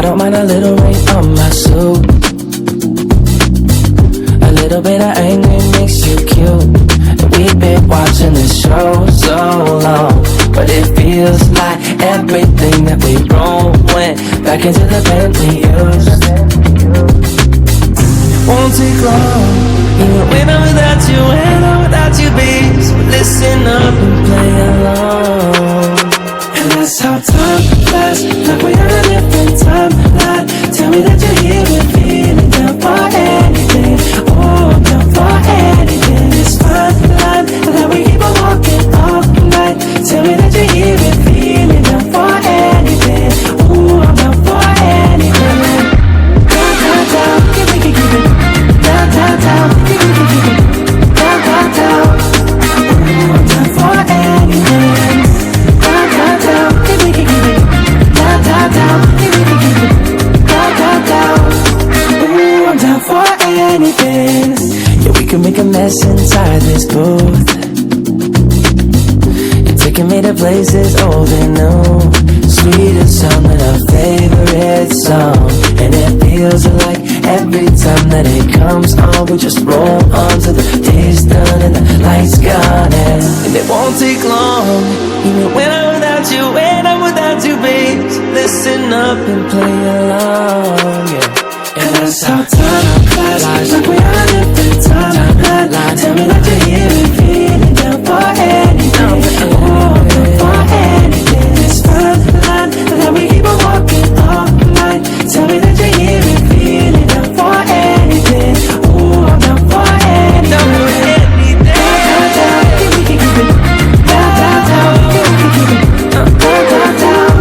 I don't mind a little rain on my suit. A little bit of anger makes you cute. And we've been watching this show so long, but it feels like everything that we wrote went back into the pen we used. Won't take long, even when I'm without you, when I'm without you, babe. So listen up and play along. And that's how time flies, like we're on a different timeline. Tell me that you're here with me and down for anything. Oh, I'm down for anything. It's fine line, and that we keep on walking all night. Tell me that you're here with me and down for anything. Oh, I'm down for anything. Down, down, down, keep it, keep it. Down, down, down, keep it, keep it. Down, down, down. Oh, I'm down for anything. Down, down, down, keep it, keep it. Down, down, down, keep it, keep it. Down, down, down. Ooh, I'm down for anything. Yeah, we can make a mess inside this booth. You're taking me to places old and new. Sweetest sound than our favorite song. And it feels like every time that it comes on, we just roll on till the day's done and the lights gone. And it won't take long, even when I'm without you, when I'm without you, babe. So listen up and play along, yeah. And that's how time flies, like we're on a different timeline. Tell me that you're here and feeling down for anything. Oh, I'm down for anything. It's fine line, and that we keep on walking all night. Tell me that you're here and feeling down for anything. Oh, I'm down for anything. Down, down, down, keep it, keep it. Down, down, down, keep it, keep it. Down, down, down.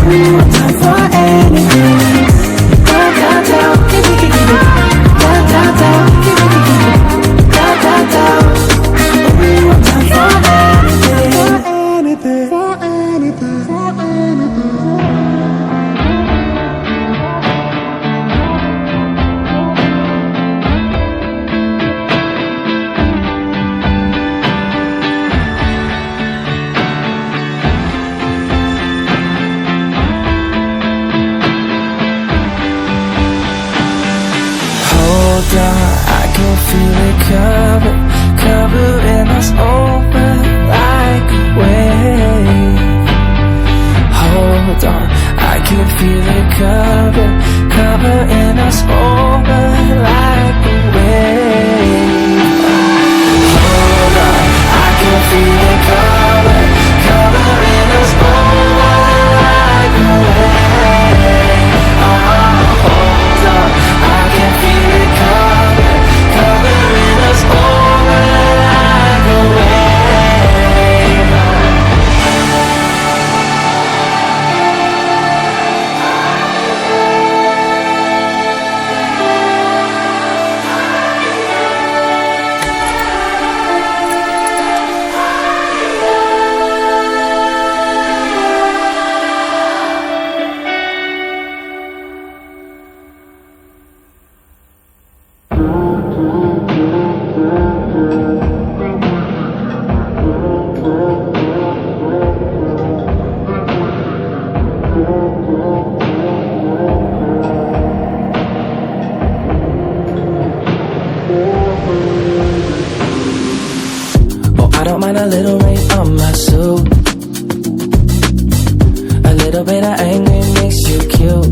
Ooh, I'm down for anything. Down, down, down, keep it, keep it. Down, down, down, keep it, keep it. Down, down, down. Ooh, I'm down for anything. For anything. For anything. Hold on, I can feel it covering us over like a wave. Hold on, I can feel it covering us over like a wave. Hold on, I can feel it covering us over like a wave. Hold on, I can feel it covering us over like a wave. I don't mind a little rain on my suit. A little bit of anger makes you cute.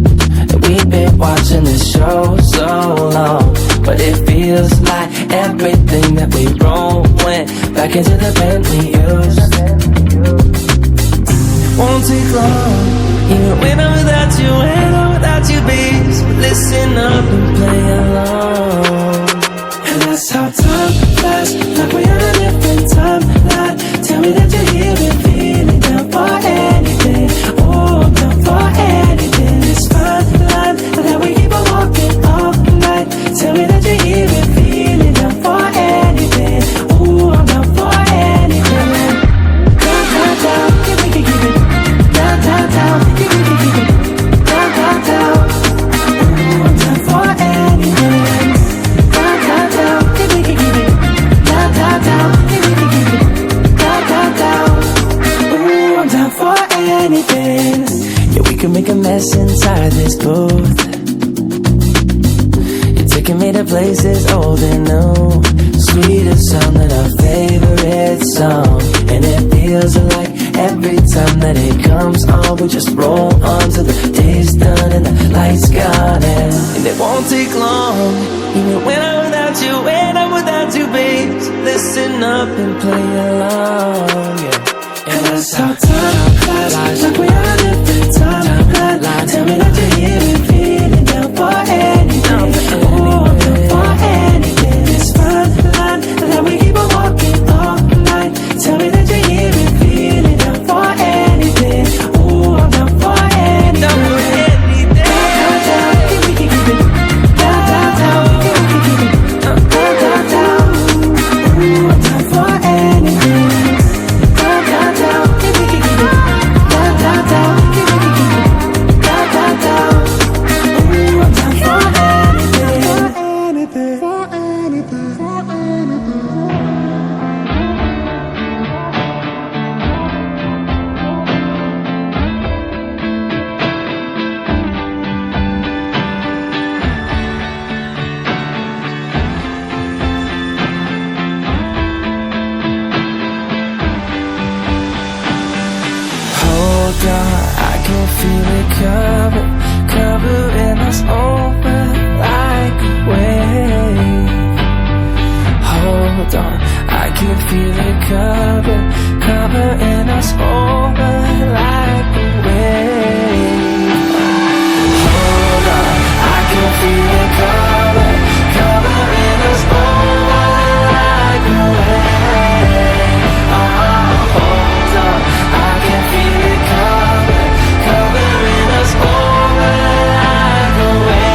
And we've been watching this show so long, but it feels like everything that we wrote went back into the pen we used. Won't take long, even when I'm without you, when I'm without you, babe. So listen up and play along. And that's how time flies, like we're on a different timeline. Tell me that you're here and feeling down for anything. Oh, I'm down for anything. It's fine line, and that we keep on walking all night. Tell me that you're here and feeling down for anything. Oh, I'm down for anything. Down, down, down, keep it, keep it. Down, down, down, keep it, keep it. Down, down, down. Oh, I'm down for anything. Down, down, down, keep it, keep it. Down, down, down, keep it, keep it. Down, down, down. Ooh, I'm down for anything. Yeah, we can make a mess inside this booth. You're taking me to places old and new, sweeter sound than our favorite song. And it feels like every time that it comes on, we just roll on till the day's done and the lights gone out. And it won't take long, even when I'm without you, when I'm without you, babe. So listen up and play along, yeah. And that's how time flies, like we're on a different timeline. Tell me that you're here and feeling down for anything. Oh, I'm down for anything. It's fine line that we keep on walking all night. Tell me that you're here and feeling down for anything. Oh, I'm down for anything. Down for anything. Down, down, down, we can keep it. Down, down, down, we can keep it. Down, down, down. Ooh, I'm down for anything. I can feel it covering us over like a wave. Hold on, I can feel it covering us over like a wave. Hold on, I can feel it covering us over like a wave. Hold on, I can feel it covering us over like a wave.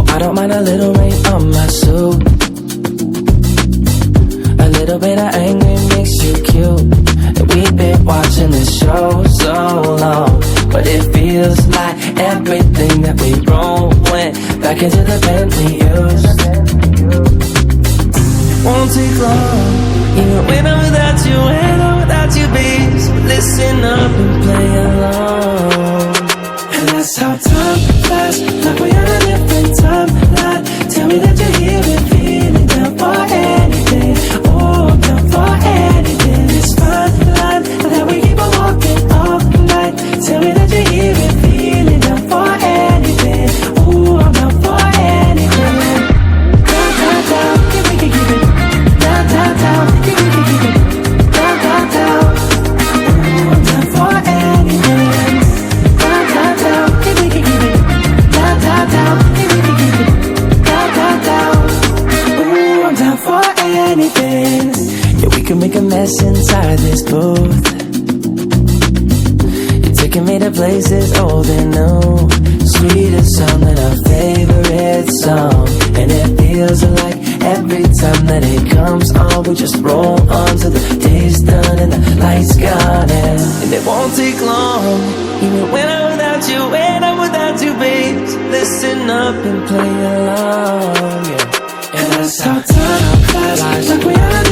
I don't mind a little rain on my suit. A little bit of anger makes you cute. And we've been watching the show so long, but it feels like everything that we wrote went back into the pen we used. Won't take long, even when I'm without you, when I'm without you, babe. So listen up and play along. And that's how time flies, like we're on a different timeline. Tell me that you're here and feeling down for anything. Oh, I'm down for anything. It's fine line that we keep on walking all night. Tell me that you're here and feeling down for anything. Oh, I'm down for anything. Down, down, down, yeah, we can keep it. Down, down, down, yeah, we can keep it. Down, down, down. Oh, I'm down for anything. Down, down, down, yeah, we can keep it. Down, down, down, yeah, we can keep it. Down, down, down. Ooh, I'm down for anything. Yeah, we can make a mess inside this booth. You're taking me to places old and new, sweeter sound than our favorite song. And it feels like every time that it comes on, we just roll on till the day's done and the lights gone out. And it won't take long, even when I'm without you, when I'm without you, babe. So listen up and play along, yeah. And that's how time flies, like we're